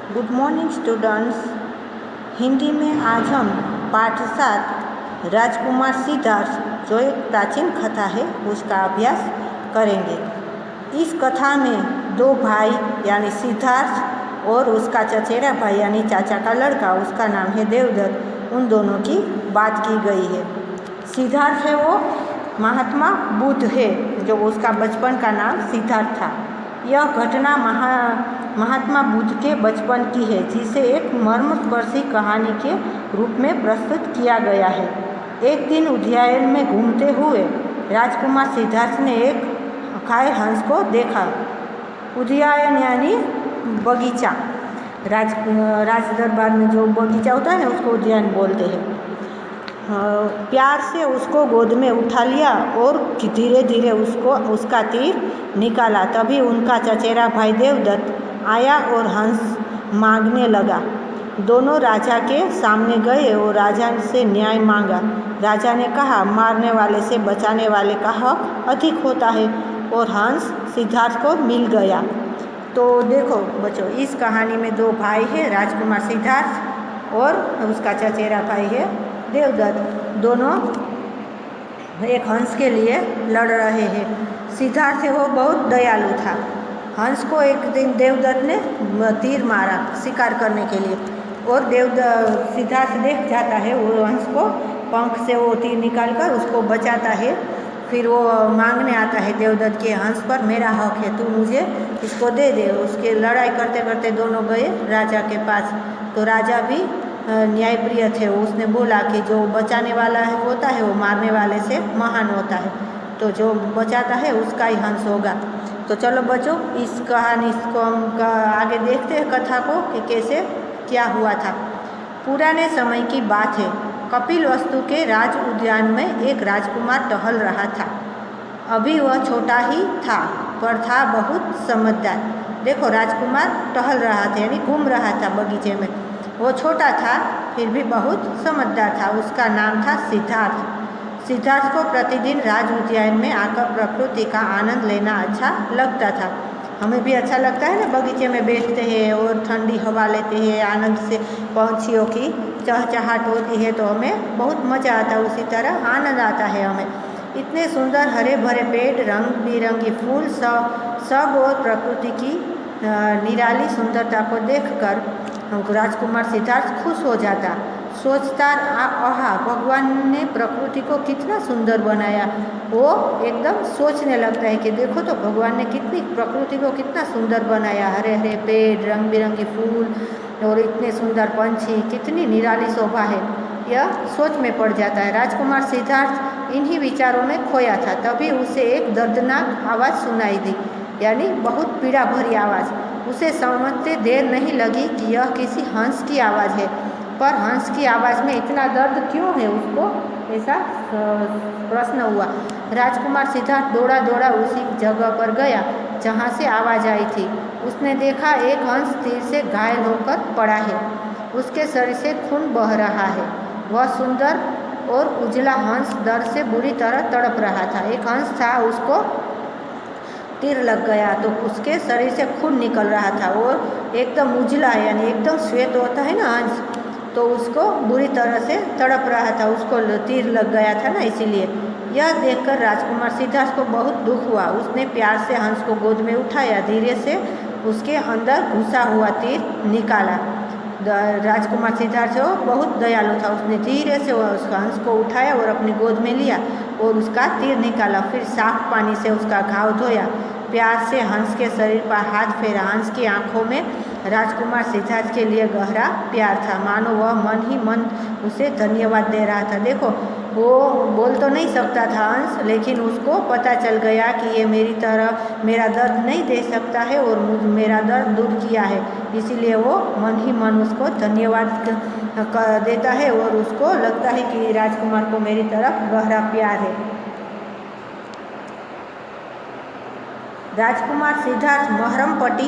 Good morning students. Hindi में आज हम पाठ 7 राजकुमार सिद्धार्थ जो एक प्राचीन कथा है उसका अभ्यास करेंगे। इस कथा में दो भाई यानी सिद्धार्थ और उसका चचेरा भाई यानी चाचा का लड़का, उसका नाम है देवदत्त, उन दोनों की बात की गई है। सिद्धार्थ है वो महात्मा बुद्ध है, जो उसका बचपन का नाम सिद्धार्थ था। यह घटना महात्मा बुद्ध के बचपन की है, जिसे एक मर्मस्पर्शी कहानी के रूप में प्रस्तुत किया गया है। एक दिन उद्यान में घूमते हुए राजकुमार सिद्धार्थ ने एक घायल हंस को देखा। उद्यान यानी बगीचा, राज दरबार में जो बगीचा होता है ना, उसको उद्यान बोलते हैं। प्यार से उसको गोद में उठा लिया और धीरे धीरे उसका तीर निकाला। तभी उनका चचेरा भाई देवदत्त आया और हंस मांगने लगा। दोनों राजा के सामने गए और राजा से न्याय मांगा। राजा ने कहा, मारने वाले से बचाने वाले का हक अधिक होता है, और हंस सिद्धार्थ को मिल गया। तो देखो बच्चों, इस कहानी में दो भाई हैं, राजकुमार सिद्धार्थ और उसका चचेरा भाई है देवदत्त। दोनों एक हंस के लिए लड़ रहे हैं। सिद्धार्थ है वो बहुत दयालु था। हंस को एक दिन देवदत्त ने तीर मारा शिकार करने के लिए, और सिद्धार्थ देख जाता है, वो हंस को पंख से वो तीर निकाल कर उसको बचाता है। फिर वो मांगने आता है देवदत्त के, हंस पर मेरा हक है, तू मुझे इसको दे दे। उसके लड़ाई करते करते दोनों गए राजा के पास। तो राजा भी न्यायप्रिय थे। उसने बोला कि जो बचाने वाला है होता है वो मारने वाले से महान होता है, तो जो बचाता है उसका ही हंस होगा। तो चलो बच्चों, इस कहानी को हम आगे देखते हैं कथा को कि कैसे क्या हुआ था। पुराने समय की बात है। कपिलवस्तु के राज उद्यान में एक राजकुमार टहल रहा था। अभी वह छोटा ही था, पर था बहुत समझदार। देखो, राजकुमार टहल रहा था यानी घूम रहा था बगीचे में। वो छोटा था फिर भी बहुत समझदार था। उसका नाम था सिद्धार्थ। सिद्धार्थ को प्रतिदिन राज उद्यान में आकर प्रकृति का आनंद लेना अच्छा लगता था। हमें भी अच्छा लगता है ना, बगीचे में बैठते हैं और ठंडी हवा लेते हैं, आनंद से पंछियों की चहचहाट होती है, तो हमें बहुत मज़ा आता है। उसी तरह आनंद आता है हमें। इतने सुंदर हरे भरे पेड़, रंग बिरंगी फूल, सब और प्रकृति की निराली सुंदरता को देखकर राजकुमार सिद्धार्थ खुश हो जाता। सोचता, आहा, भगवान ने प्रकृति को कितना सुंदर बनाया। वो एकदम सोचने लगता है कि देखो तो भगवान ने प्रकृति को कितना सुंदर बनाया। हरे हरे पेड़, रंग बिरंगे फूल और इतने सुंदर पंछी, कितनी निराली शोभा है, यह सोच में पड़ जाता है। राजकुमार सिद्धार्थ इन्हीं विचारों में खोया था। तभी उसे एक दर्दनाक आवाज़ सुनाई दी, यानी बहुत पीड़ा भरी आवाज़। उसे समझते देर नहीं लगी कि यह किसी हंस की आवाज़ है, पर हंस की आवाज़ में इतना दर्द क्यों है, उसको ऐसा प्रश्न हुआ। राजकुमार सिद्धार्थ दौड़ा दौड़ा उसी जगह पर गया जहाँ से आवाज़ आई थी। उसने देखा एक हंस तीर से घायल होकर पड़ा है। उसके शरीर से खून बह रहा है। वह सुंदर और उजला हंस दर्द से बुरी तरह तड़प रहा था। एक हंस था, उसको तीर लग गया तो उसके शरीर से खून निकल रहा था, और एकदम उजला यानी एकदम श्वेत होता है ना हंस, तो उसको बुरी तरह से तड़प रहा था, उसको तीर लग गया था ना, इसीलिए। यह देखकर राजकुमार सिद्धार्थ को बहुत दुख हुआ। उसने प्यार से हंस को गोद में उठाया, धीरे से उसके अंदर घुसा हुआ तीर निकाला। राजकुमार सिद्धार्थ जो बहुत दयालु था, उसने धीरे से उस हंस को उठाया और अपनी गोद में लिया और उसका तीर निकाला। फिर साफ पानी से उसका घाव धोया। प्यार से हंस के शरीर पर हाथ फेरा। हंस की आंखों में राजकुमार सिद्धार्थ के लिए गहरा प्यार था, मानो वह मन ही मन उसे धन्यवाद दे रहा था। देखो, वो बोल तो नहीं सकता था हंस, लेकिन उसको पता चल गया कि ये मेरी तरह मेरा दर्द नहीं दे सकता है और मेरा दर्द दूर किया है, इसीलिए वो मन ही मन उसको धन्यवाद देता है, और उसको लगता है कि राजकुमार को मेरी तरफ गहरा प्यार है। राजकुमार सिद्धार्थ महरमपट्टी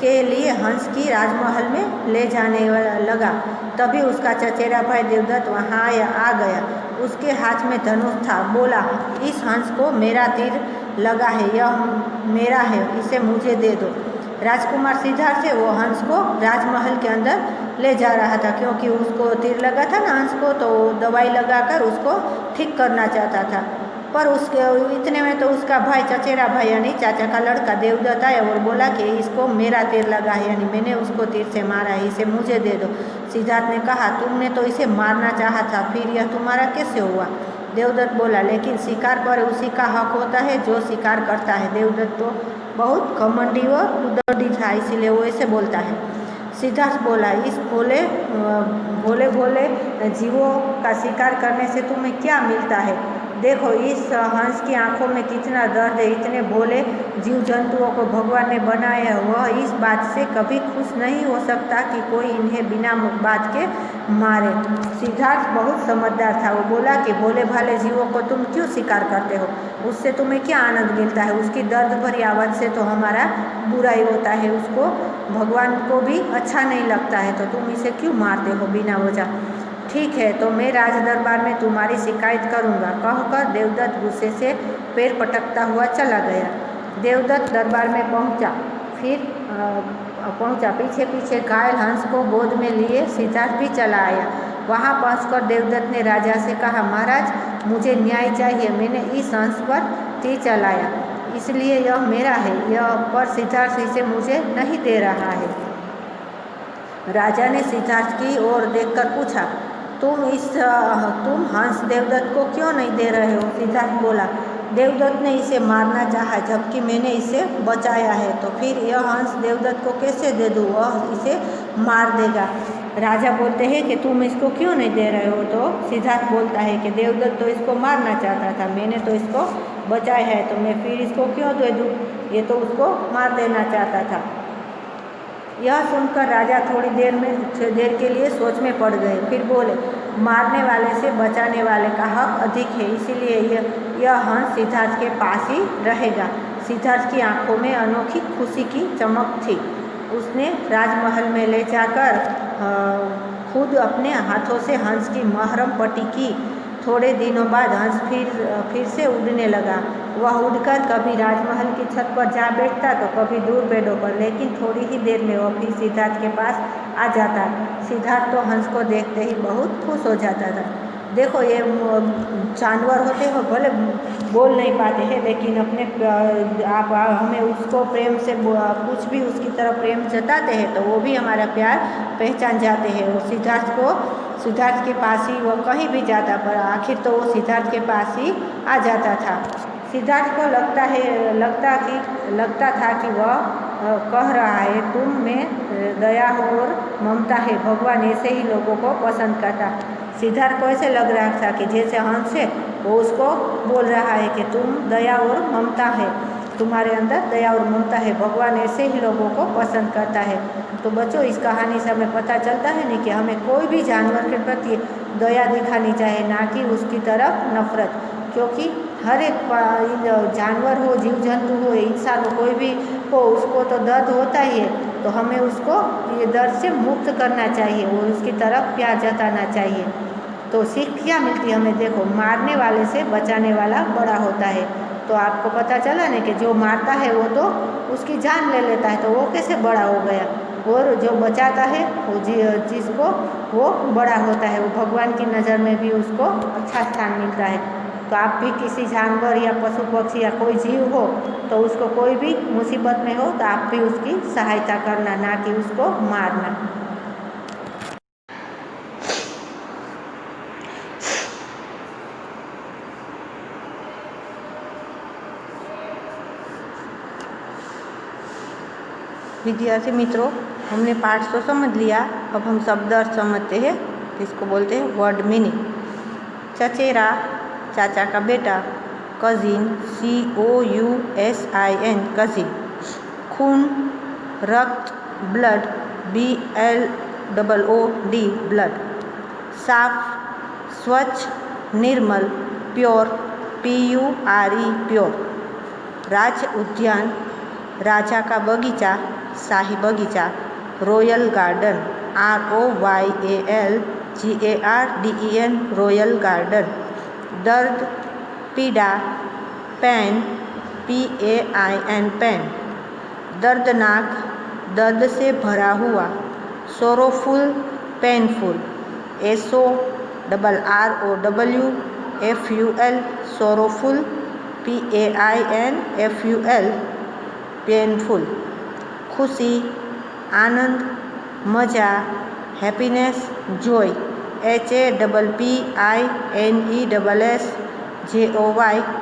के लिए हंस की राजमहल में ले जाने लगा। तभी उसका चचेरा भाई देवदत्त वहाँ आ गया। उसके हाथ में धनुष था। बोला, इस हंस को मेरा तीर लगा है, यह मेरा है, इसे मुझे दे दो। राजकुमार सिद्धार्थ है वो हंस को राजमहल के अंदर ले जा रहा था, क्योंकि उसको तीर लगा था ना हंस को, तो दवाई लगाकर उसको ठीक करना चाहता था। पर उसके इतने में तो उसका भाई, चचेरा भाई यानी चाचा का लड़का देवदत्त आया और बोला कि इसको मेरा तीर लगा है, यानी मैंने उसको तीर से मारा है, इसे मुझे दे दो। सिद्धार्थ ने कहा तुमने तो इसे मारना चाहा था, फिर यह तुम्हारा कैसे हुआ? देवदत्त बोला लेकिन शिकार पर उसी का हक होता है जो शिकार करता है। देवदत्त तो बहुत घमंडी व उद्दंडी था, इसीलिए वो ऐसे बोलता है। सिद्धार्थ बोला इस भोले भोले जीवों का शिकार करने से तुम्हें क्या मिलता है? देखो इस हंस की आंखों में कितना दर्द है, इतने भोले जीव जंतुओं को भगवान ने बनाया है, वह इस बात से कभी खुश नहीं हो सकता कि कोई इन्हें बिना बात के मारे। सिद्धार्थ बहुत समझदार था, वो बोला कि भोले भाले जीवों को तुम क्यों शिकार करते हो, उससे तुम्हें क्या आनंद मिलता है? उसकी दर्द भरी आवाज़ से तो हमारा बुराई होता है, उसको भगवान को भी अच्छा नहीं लगता है, तो तुम इसे क्यों मारते हो बिना वजह? ठीक है तो मैं राज दरबार में तुम्हारी शिकायत करूंगा, कहकर देवदत्त गुस्से से पैर पटकता हुआ चला गया। देवदत्त दरबार में पहुंचा, पीछे पीछे घायल हंस को गोद में लिए सिद्धार्थ भी चला आया। वहां पहुंचकर देवदत्त ने राजा से कहा महाराज मुझे न्याय चाहिए, मैंने इस हंस पर तीर चलाया इसलिए यह मेरा है, यह पर सिद्धार्थ इसे मुझे नहीं दे रहा है। राजा ने सिद्धार्थ की ओर देखकर पूछा तुम हंस देवदत्त को क्यों नहीं दे रहे हो? सिद्धार्थ बोला देवदत्त ने इसे मारना चाहा जबकि मैंने इसे बचाया है, तो फिर यह हंस देवदत्त को कैसे दे दूँ, वह इसे मार देगा। राजा बोलते हैं कि तुम इसको क्यों नहीं दे रहे हो? तो सिद्धार्थ बोलता है कि देवदत्त तो इसको मारना चाहता था, मैंने तो इसको बचाया है, तो मैं फिर इसको क्यों दे दूँ? ये तो उसको मार देना चाहता था। यह सुनकर राजा थोड़ी देर के लिए सोच में पड़ गए, फिर बोले मारने वाले से बचाने वाले का हक अधिक है, इसीलिए यह हंस सिद्धार्थ के पास ही रहेगा। सिद्धार्थ की आंखों में अनोखी खुशी की चमक थी। उसने राजमहल में ले जाकर खुद अपने हाथों से हंस की महरम पट्टी की। थोड़े दिनों बाद हंस फिर से उड़ने लगा। वह उड़कर कभी राजमहल की छत पर जा बैठता तो कभी दूर पेड़ों पर, लेकिन थोड़ी ही देर में वह फिर सिद्धार्थ के पास आ जाता। सिद्धार्थ तो हंस को देखते ही बहुत खुश हो जाता था। देखो ये जानवर होते हैं भले बोल नहीं पाते हैं, लेकिन अपने आप हमें उसको प्रेम से कुछ भी उसकी तरफ प्रेम जताते हैं तो वो भी हमारा प्यार पहचान जाते हैं। वो सिद्धार्थ के पास ही वो कहीं भी जाता, पर आखिर तो वो सिद्धार्थ के पास ही आ जाता था। सिद्धार्थ को लगता था कि वह कह रहा है तुम में दया और ममता है, भगवान ऐसे ही लोगों को पसंद करता। सिद्धार्थ को ऐसे लग रहा था कि जैसे हंस है वो उसको बोल रहा है कि तुम दया और ममता है, तुम्हारे अंदर दया और ममता है, भगवान ऐसे ही लोगों को पसंद करता है। तो बच्चों इस कहानी से हमें पता चलता है नहीं कि हमें कोई भी जानवर के प्रति दया दिखानी चाहिए, ना कि उसकी तरफ नफरत, क्योंकि हर एक जानवर हो, जीव जंतु हो, इंसान हो, कोई भी हो, उसको तो दर्द होता ही है, तो हमें उसको ये दर्द से मुक्त करना चाहिए और उसकी तरफ प्यार जताना चाहिए। तो सीख क्या मिलती है हमें? देखो मारने वाले से बचाने वाला बड़ा होता है। तो आपको पता चला ना कि जो मारता है वो तो उसकी जान ले लेता है, तो वो कैसे बड़ा हो गया, और जो बचाता है वो जिसको वो बड़ा होता है, वो भगवान की नज़र में भी उसको अच्छा स्थान मिलता है। तो आप भी किसी जानवर या पशु पक्षी या कोई जीव हो तो उसको कोई भी मुसीबत में हो तो आप भी उसकी सहायता करना, ना कि उसको मारना। विद्यार्थी मित्रों, हमने पाठ तो समझ लिया, अब हम शब्द अर्थ समझते हैं। इसको बोलते हैं वर्ड मीनिंग। चचेरा चाचा का बेटा, कजिन COUSIN कजिन, खून रक्त ब्लड BLOOD ब्लड, साफ स्वच्छ निर्मल प्योर PURE प्योर, राज्य उद्यान राजा का बगीचा शाही बगीचा, royal garden ROYAL GARDEN royal garden, दर्द पीड़ा पेन PAIN पेन, दर्दनाक दर्द से भरा हुआ, sorrowful, painful, SORROWFUL, sorrowful, PAINFUL, painful, खुशी, आनंद, मजा, हैप्पीनेस, जॉय, HAPPINESSJOY।